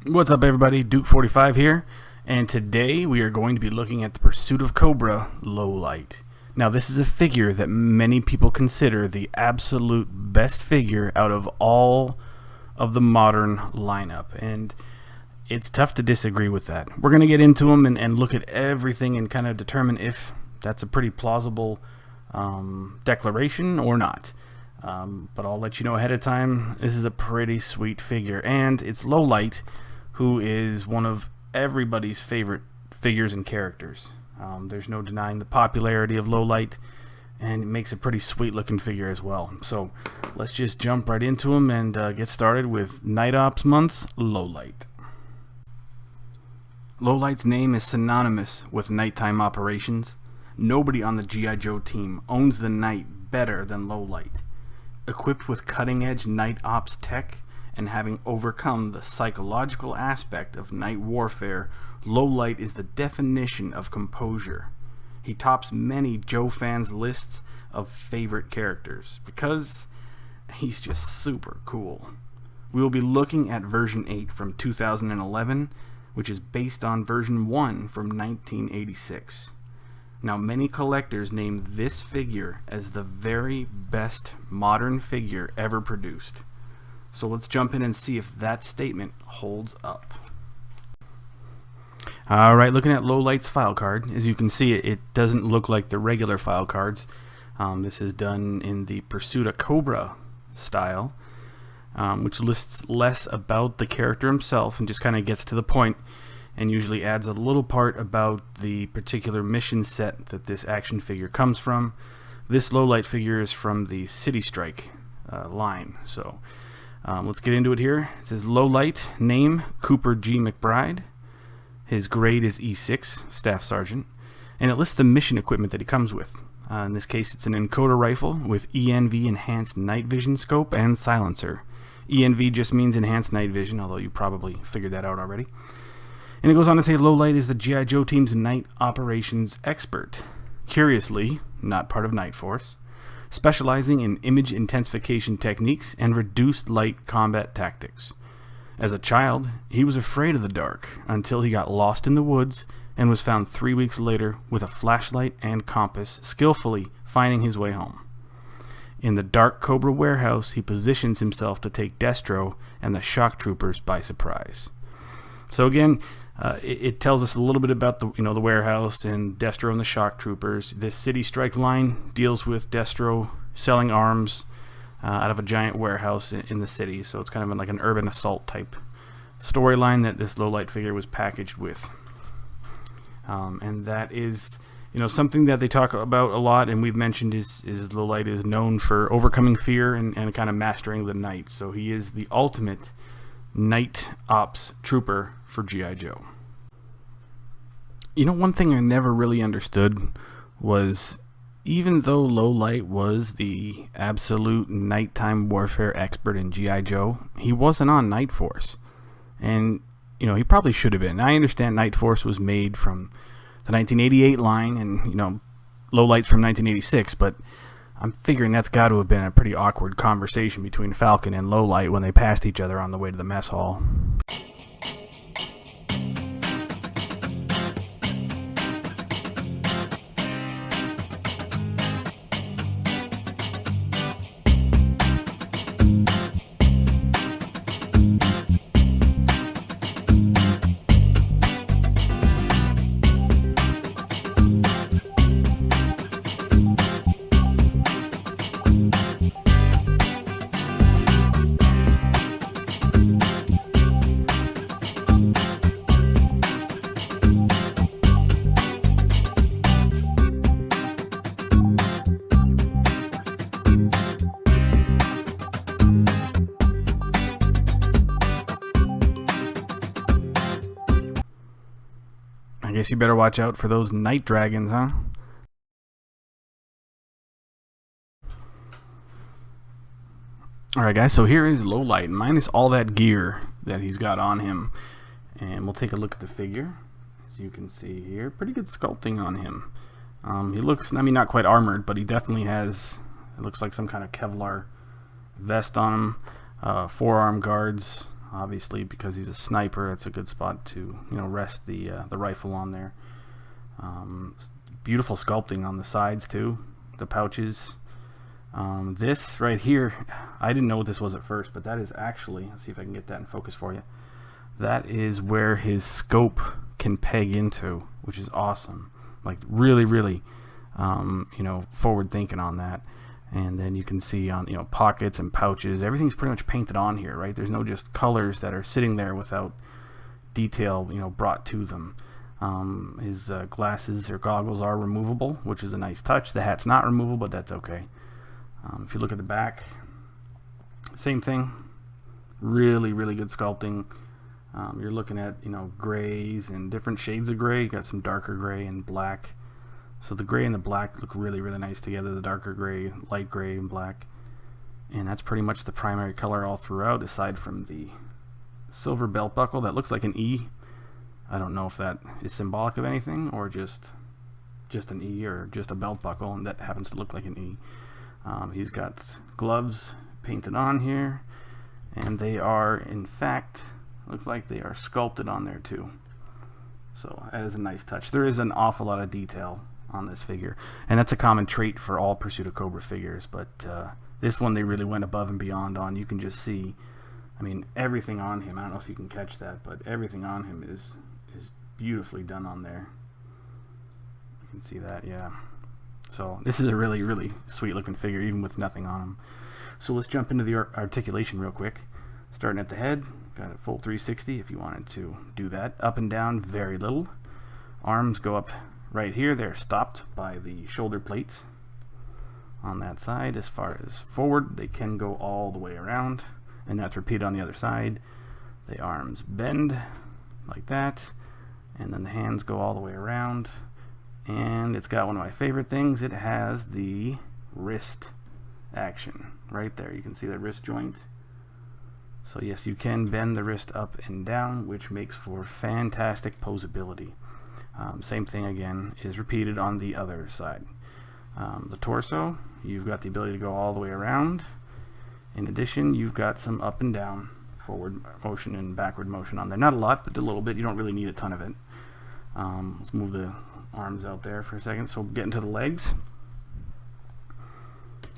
What's up, everybody? Duke45 here, and today we are going to be looking at the Pursuit of Cobra Low Light. Now, this is a figure that many people consider the absolute best figure out of all of the modern lineup, and it's tough to disagree with that. We're going to get into them and look at everything and kind of determine if that's a pretty plausible declaration or not. But I'll let you know ahead of time, this is a pretty sweet figure, and it's Low Light, who is one of everybody's favorite figures and characters. There's no denying the popularity of Low Light, and it makes a pretty sweet looking figure as well. So let's just jump right into him and get started with Night Ops Month's Low Light. Low Light's name is synonymous with nighttime operations. Nobody on the G.I. Joe team owns the night better than Low Light. Equipped with cutting-edge night ops tech and having overcome the psychological aspect of night warfare, Low Light is the definition of composure. He tops many Joe fans' lists of favorite characters because he's just super cool. We will be looking at version 8 from 2011, which is based on version 1 from 1986. Now, many collectors name this figure as the very best modern figure ever produced. So let's jump in and see if that statement holds up. Alright, looking at Low Light's file card, as you can see, it doesn't look like the regular file cards. This is done in the Pursuit of Cobra style, which lists less about the character himself and just kind of gets to the point, and usually adds a little part about the particular mission set that this action figure comes from. This Low Light figure is from the City Strike line. So let's get into it here. It says Low Light, name Cooper G. McBride. His grade is E6, Staff Sergeant, and it lists the mission equipment that he comes with. In this case, it's an encoder rifle with ENV Enhanced Night Vision Scope and silencer. ENV just means Enhanced Night Vision, although you probably figured that out already. And it goes on to say Low Light is the G.I. Joe team's night operations expert. Curiously, not part of Night Force, specializing in image intensification techniques and reduced light combat tactics. As a child, he was afraid of the dark until he got lost in the woods and was found 3 weeks later with a flashlight and compass, skillfully finding his way home. In the dark Cobra warehouse, he positions himself to take Destro and the shock troopers by surprise. So again, it tells us a little bit about the warehouse and Destro and the shock troopers. This City Strike line deals with Destro selling arms out of a giant warehouse in the city. So it's kind of like an urban assault type storyline that this Low Light figure was packaged with. And that is, something that they talk about a lot, and we've mentioned is Low Light is known for overcoming fear and kind of mastering the night. So he is the ultimate night ops trooper for G.I. Joe. One thing I never really understood was, even though Low Light was the absolute nighttime warfare expert in G.I. Joe, he wasn't on Night Force. And, he probably should have been. I understand Night Force was made from the 1988 line, and, Low Light's from 1986, but I'm figuring that's got to have been a pretty awkward conversation between Falcon and Low Light when they passed each other on the way to the mess hall. I guess you better watch out for those night dragons, huh? Alright guys, so here is Low Light, minus all that gear that he's got on him. And we'll take a look at the figure. As you can see here, pretty good sculpting on him. He looks, I mean, not quite armored, but he definitely has, it looks like some kind of Kevlar vest on him. Forearm guards, Obviously, because he's a sniper, it's a good spot to, you know, rest the rifle on there. Beautiful sculpting on the sides too, the pouches. This right here, I didn't know what this was at first, but that is actually, let's see if I can get that in focus for you. That is where his scope can peg into, which is awesome. Like really, really, you know, forward thinking on that. And then you can see on, you know, pockets and pouches, everything's pretty much painted on here, right? There's no just colors that are sitting there without detail, you know, brought to them. His glasses or goggles are removable, which is a nice touch. The hat's not removable, but that's okay. If you look at the back, same thing. Really, really good sculpting. You're looking at, you know, grays and different shades of gray. You got some darker gray and black. So the gray and the black look really, really nice together. The darker gray, light gray, and black. And that's pretty much the primary color all throughout, aside from the silver belt buckle that looks like an E. I don't know if that is symbolic of anything or just an E or just a belt buckle, and that happens to look like an E. He's got gloves painted on here, and they are, in fact, looks like they are sculpted on there too. So that is a nice touch. There is an awful lot of detail on this figure, and that's a common trait for all Pursuit of Cobra figures, but this one they really went above and beyond on. You can just see, I mean, everything on him, I don't know if you can catch that, but everything on him is beautifully done on there. You can see that, yeah. So this is a really, really sweet looking figure, even with nothing on him. So let's jump into the articulation real quick. Starting at the head, got a full 360 if you wanted to do that. Up and down, very little. Arms go up right here. They're stopped by the shoulder plates on that side. As far as forward, they can go all the way around, and that's repeated on the other side. The arms bend like that, and then the hands go all the way around. And it's got one of my favorite things. It has the wrist action right there. You can see the wrist joint. So yes, you can bend the wrist up and down, which makes for fantastic posability. Same thing again is repeated on the other side. The torso, you've got the ability to go all the way around. In addition, you've got some up and down, forward motion and backward motion on there. Not a lot, but a little bit. You don't really need a ton of it. Let's move the arms out there for a second. So get into the legs.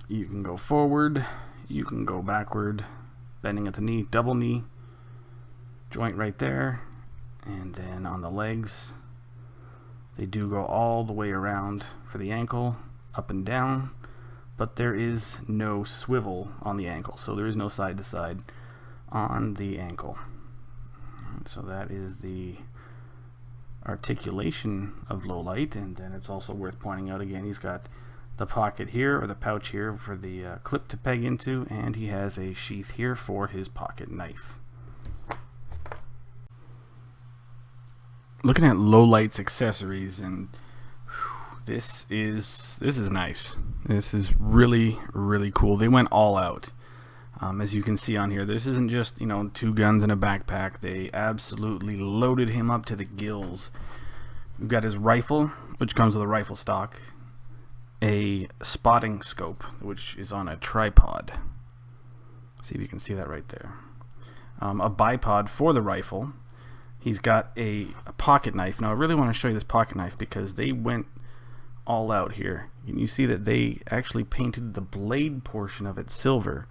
You can go forward, you can go backward, bending at the knee, double knee, joint right there. And then on the legs, they do go all the way around for the ankle, up and down, but there is no swivel on the ankle, so there is no side to side on the ankle. So that is the articulation of low light. And then it's also worth pointing out again, he's got the pocket here, or the pouch here, for the clip to peg into, and he has a sheath here for his pocket knife. Looking at low light's accessories, and this is nice. This is really, really cool. They went all out. As you can see on here, this isn't just, you know, 2 guns and a backpack. They absolutely loaded him up to the gills. We've got his rifle, which comes with a rifle stock, a spotting scope, which is on a tripod. See if you can see that right there. A bipod for the rifle. He's got a pocket knife. Now I really want to show you this pocket knife because they went all out here. And you see that they actually painted the blade portion of it silver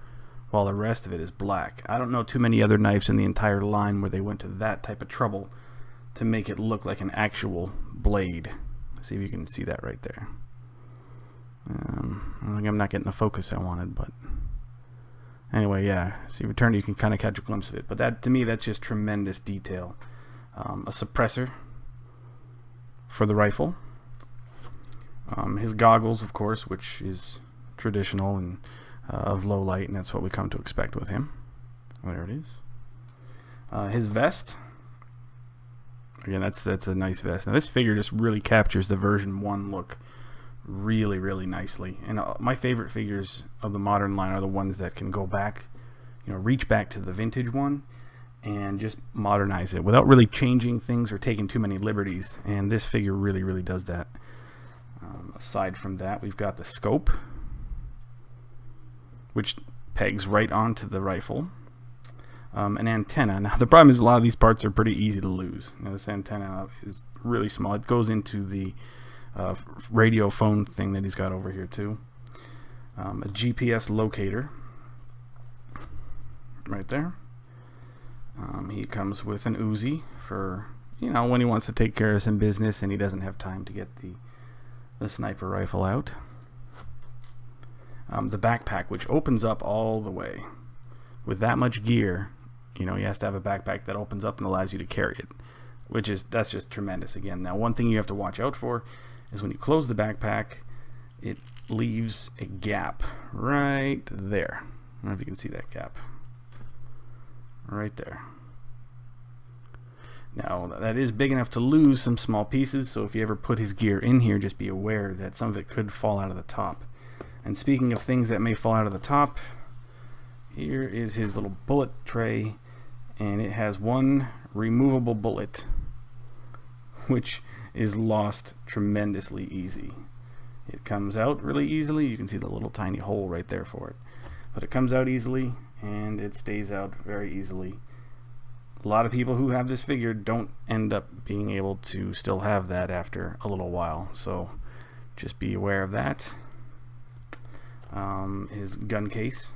while the rest of it is black. I don't know too many other knives in the entire line where they went to that type of trouble to make it look like an actual blade. See if you can see that right there. I think I'm not getting the focus I wanted, but anyway, yeah. See, return, you can kind of catch a glimpse of it. But that, to me, that's just tremendous detail. A suppressor for the rifle. His goggles, of course, which is traditional and of low light, and that's what we come to expect with him. There it is. His vest. Again, that's a nice vest. Now this figure just really captures the version 1 look really, really nicely. And my favorite figures of the modern line are the ones that can go back, you know, reach back to the vintage one and just modernize it without really changing things or taking too many liberties. And this figure really, really does that. Aside from that, we've got the scope, which pegs right onto the rifle. an antenna. Now the problem is a lot of these parts are pretty easy to lose. This antenna is really small. It goes into the radio phone thing that he's got over here too. A GPS locator right there. He comes with an Uzi for, when he wants to take care of some business and he doesn't have time to get the sniper rifle out. The backpack, which opens up all the way. With that much gear, he has to have a backpack that opens up and allows you to carry it, that's just tremendous. Again, now one thing you have to watch out for is when you close the backpack, it leaves a gap right there. I don't know if you can see that gap. Right there. Now that is big enough to lose some small pieces, so if you ever put his gear in here, just be aware that some of it could fall out of the top. And speaking of things that may fall out of the top, here is his little bullet tray, and it has one removable bullet, which is lost tremendously easy. It comes out really easily. You can see the little tiny hole right there for it, but it comes out easily and it stays out very easily. A lot of people who have this figure don't end up being able to still have that after a little while, so just be aware of that. His gun case,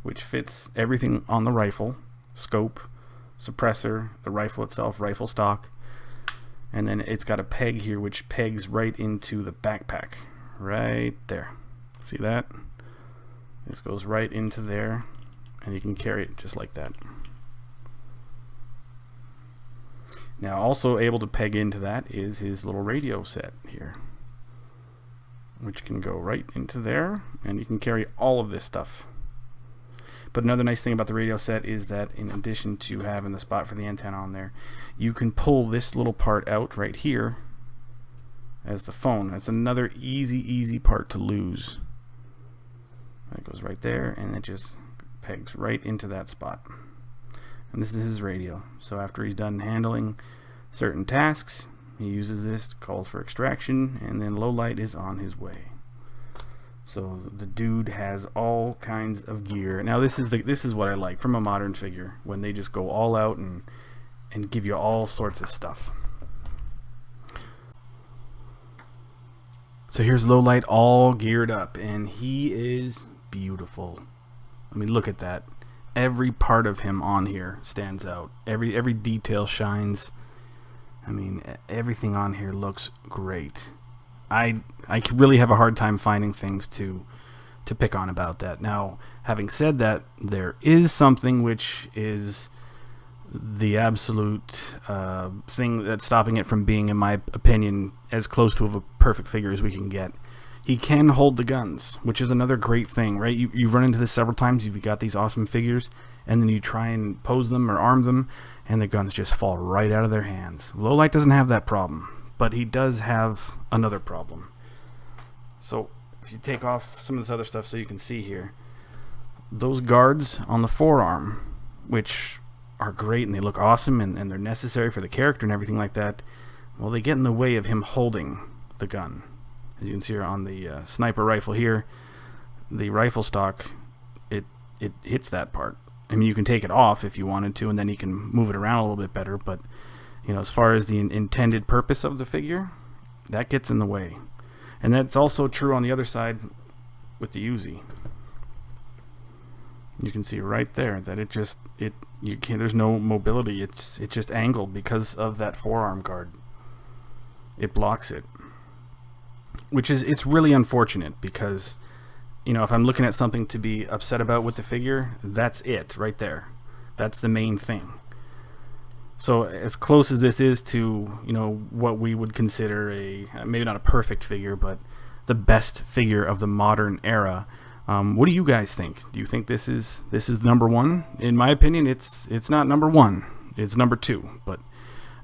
which fits everything on the rifle: scope, suppressor, the rifle itself, rifle stock, and then it's got a peg here which pegs right into the backpack right there. See that? This goes right into there and you can carry it just like that. Now also able to peg into that is his little radio set here, which can go right into there, and you can carry all of this stuff. But another nice thing about the radio set is that in addition to having the spot for the antenna on there, you can pull this little part out right here as the phone. That's another easy part to lose. That goes right there, and it just pegs right into that spot. And this is his radio. So after he's done handling certain tasks, he uses this, calls for extraction, and then low light is on his way. So the dude has all kinds of gear. Now this is what I like from a modern figure, when they just go all out and give you all sorts of stuff. So here's low light all geared up, and he is beautiful. I mean, look at that. Every part of him on here stands out. Every detail shines. I mean, everything on here looks great. I really have a hard time finding things to pick on about that. Now, having said that, there is something which is the absolute thing that's stopping it from being, in my opinion, as close to a perfect figure as we can get. He can hold the guns, which is another great thing, right? You've run into this several times. You've got these awesome figures, and then you try and pose them or arm them, and the guns just fall right out of their hands. Lowlight doesn't have that problem, but he does have another problem. So if you take off some of this other stuff so you can see here, those guards on the forearm, which are great and they look awesome and they're necessary for the character and everything like that, well, they get in the way of him holding the gun. As you can see here on the sniper rifle here, the rifle stock, it hits that part. I mean, you can take it off if you wanted to, and then you can move it around a little bit better, but as far as the intended purpose of the figure, that gets in the way. And that's also true on the other side with the Uzi. You can see right there that there's no mobility. It's just angled because of that forearm guard. It blocks it. It's really unfortunate because, if I'm looking at something to be upset about with the figure, that's it right there. That's the main thing. So as close as this is to, what we would consider maybe not a perfect figure, but the best figure of the modern era, what do you guys think? Do you think this is number one? In my opinion, it's not number one. It's number two. But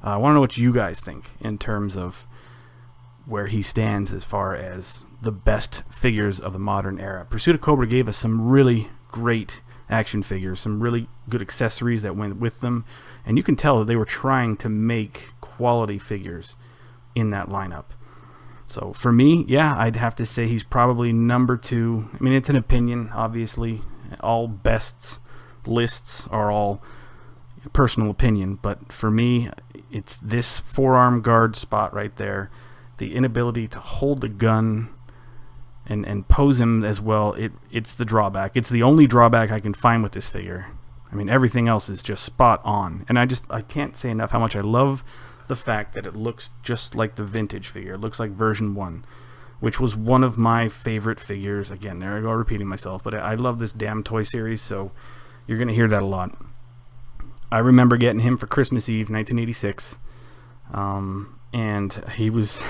I want to know what you guys think in terms of where he stands as far as the best figures of the modern era. Pursuit of Cobra gave us some really great action figures, some really good accessories that went with them, and you can tell that they were trying to make quality figures in that lineup. So for me, yeah, I'd have to say he's probably number two. I mean, it's an opinion, obviously. All bests lists are all personal opinion, but for me, it's this forearm guard spot right there. The inability to hold the gun and pose him as well, it's the drawback. It's the only drawback I can find with this figure. I mean, everything else is just spot on. And I can't say enough how much I love the fact that it looks just like the vintage figure. It looks like version 1, which was one of my favorite figures. Again, there I go repeating myself, but I love this damn toy series, so you're going to hear that a lot. I remember getting him for Christmas Eve, 1986, and he was,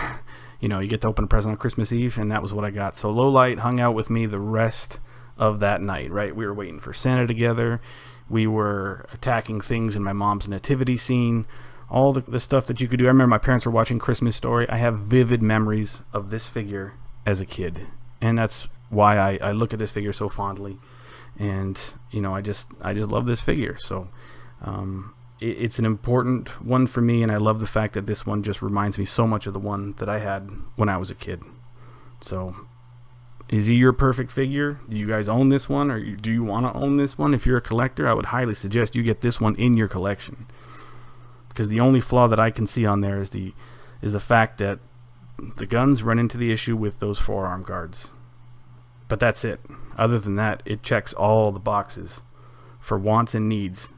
you get to open a present on Christmas Eve, and that was what I got. So Lowlight hung out with me the rest of that night, right? We were waiting for Santa together. We were attacking things in my mom's nativity scene, all the stuff that you could do. I remember my parents were watching Christmas Story. I have vivid memories of this figure as a kid, and that's why I look at this figure so fondly. And I just love this figure. So it's an important one for me, and I love the fact that this one just reminds me so much of the one that I had when I was a kid. So is he your perfect figure? Do you guys own this one, or do you want to own this one? If you're a collector, I would highly suggest you get this one in your collection, because the only flaw that I can see on there is the fact that the guns run into the issue with those forearm guards. But that's it. Other than that, it checks all the boxes for wants and needs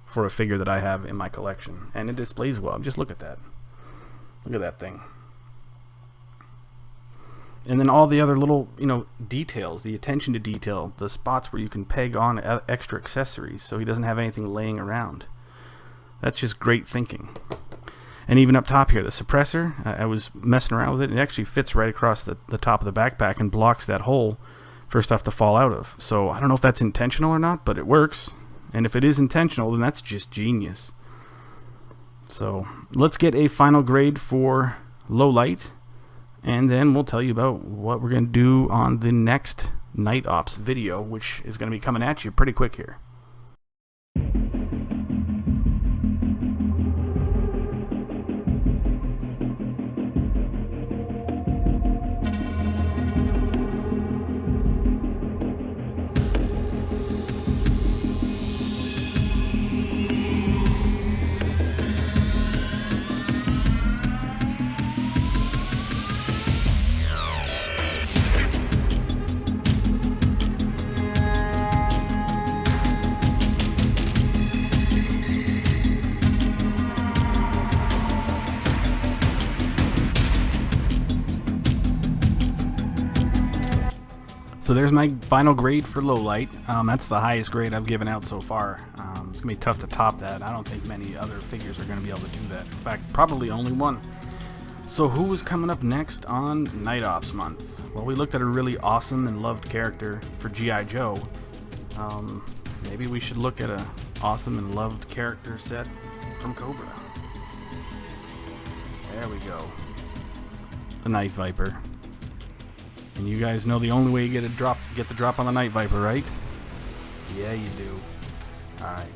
for a figure that I have in my collection, and it displays well. Just look at that. Look at that thing. And then all the other little, details, the attention to detail, the spots where you can peg on extra accessories so he doesn't have anything laying around. That's just great thinking. And even up top here, the suppressor, I was messing around with it. It actually fits right across the top of the backpack and blocks that hole for stuff to fall out of. So I don't know if that's intentional or not, but it works. And if it is intentional, then that's just genius. So let's get a final grade for Lowlight, and then we'll tell you about what we're going to do on the next Night Ops video, which is going to be coming at you pretty quick here. So there's my final grade for Lowlight. That's the highest grade I've given out so far. It's going to be tough to top that. I don't think many other figures are going to be able to do that. In fact, probably only one. So who is coming up next on Night Ops Month? Well, we looked at a really awesome and loved character for G.I. Joe. Maybe we should look at an awesome and loved character set from Cobra. There we go. The Night Viper. And you guys know the only way you get the drop on the Night Viper, right? Yeah, you do. Alright.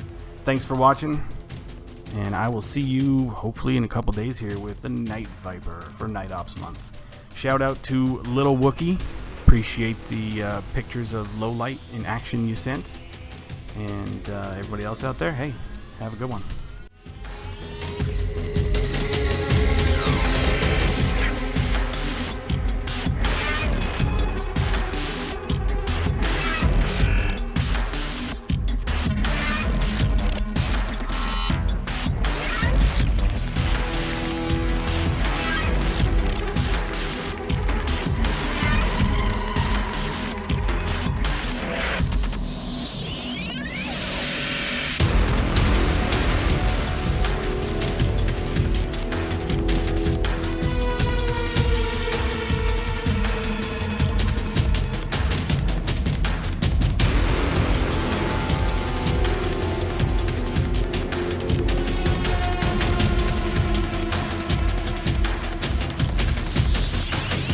Thanks for watching. And I will see you hopefully in a couple days here with the Night Viper for Night Ops Month. Shout out to Little Wookie. Appreciate the pictures of Lowlight in action you sent. And everybody else out there, hey, have a good one.